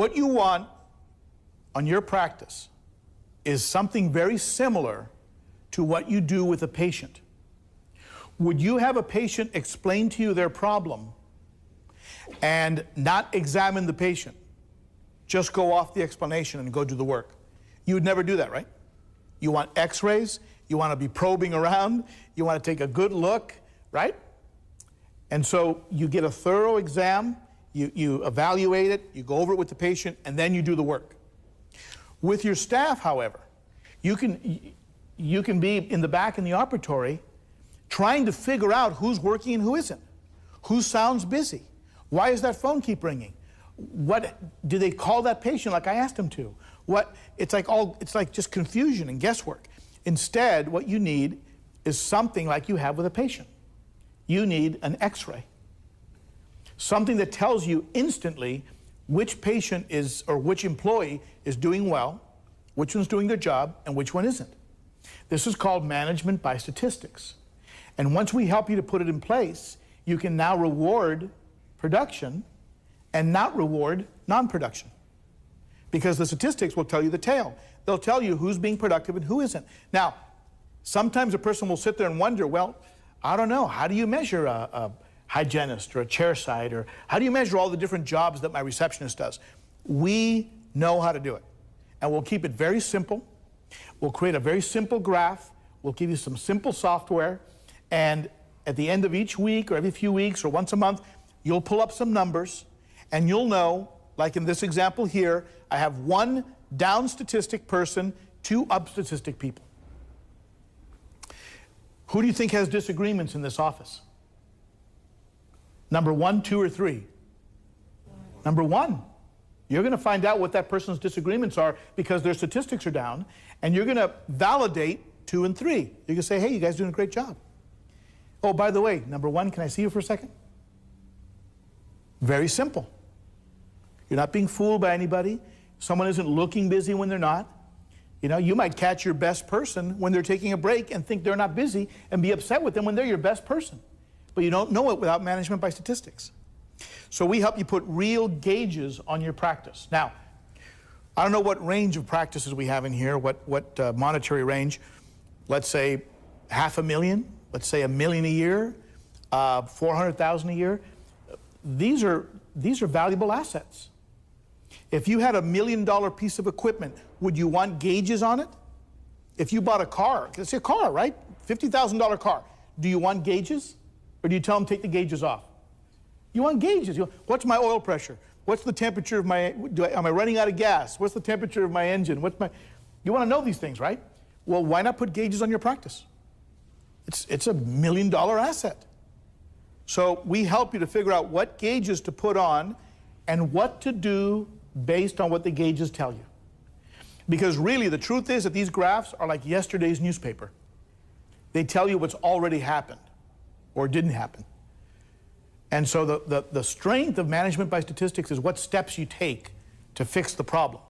What you want on your practice is something very similar to what you do with a patient. Would you have a patient explain to you their problem and not examine the patient? Just go off the explanation and go do the work. You would never do that, right? You want x-rays, you want to be probing around, you want to take a good look, right? And so you get a thorough exam, you evaluate it, you go over it with the patient, and then you do the work. With your staff, however, you can be in the back in the operatory trying to figure out who's working and who isn't. Who sounds busy? Why does that phone keep ringing? What do they call that patient like I asked them to? It's like just confusion and guesswork. Instead, what you need is something like you have with a patient. You need an x-ray. Something that tells you instantly which patient is, or which employee is doing well, which one's doing their job, and which one isn't. This is called management by statistics. And once we help you to put it in place, you can now reward production and not reward non-production. Because the statistics will tell you the tale. They'll tell you who's being productive and who isn't. Now, sometimes a person will sit there and wonder, well, I don't know, how do you measure a hygienist or a chairside, or how do you measure all the different jobs that my receptionist does? We know how to do it. And we'll keep it very simple. We'll create a very simple graph. We'll give you some simple software. And at the end of each week or every few weeks or once a month, you'll pull up some numbers and you'll know, like in this example here, I have 1 down statistic person, 2 up statistic people. Who do you think has disagreements in this office? Number 1, 2, or 3? Number 1. You're going to find out what that person's disagreements are because their statistics are down, and you're going to validate 2 and 3. You're going to say, hey, you guys are doing a great job. Oh, by the way, number 1, can I see you for a second? Very simple. You're not being fooled by anybody. Someone isn't looking busy when they're not. You know, you might catch your best person when they're taking a break and think they're not busy and be upset with them when they're your best person. But you don't know it without management by statistics. So we help you put real gauges on your practice. Now, I don't know what range of practices we have in here, what monetary range. Let's say $500,000, let's say $1 million a year, 400,000 a year. These are valuable assets. If you had $1 million piece of equipment, would you want gauges on it? If you bought a car, let's say a car, right? $50,000 car. Do you want gauges? Or do you tell them take the gauges off? You want gauges. What's my oil pressure? What's the temperature of my, am I running out of gas? What's the temperature of my engine? You want to know these things, right? Well, why not put gauges on your practice? It's $1 million asset. So we help you to figure out what gauges to put on and what to do based on what the gauges tell you. Because really, the truth is that these graphs are like yesterday's newspaper. They tell you what's already happened or didn't happen. And so the strength of management by statistics is what steps you take to fix the problem.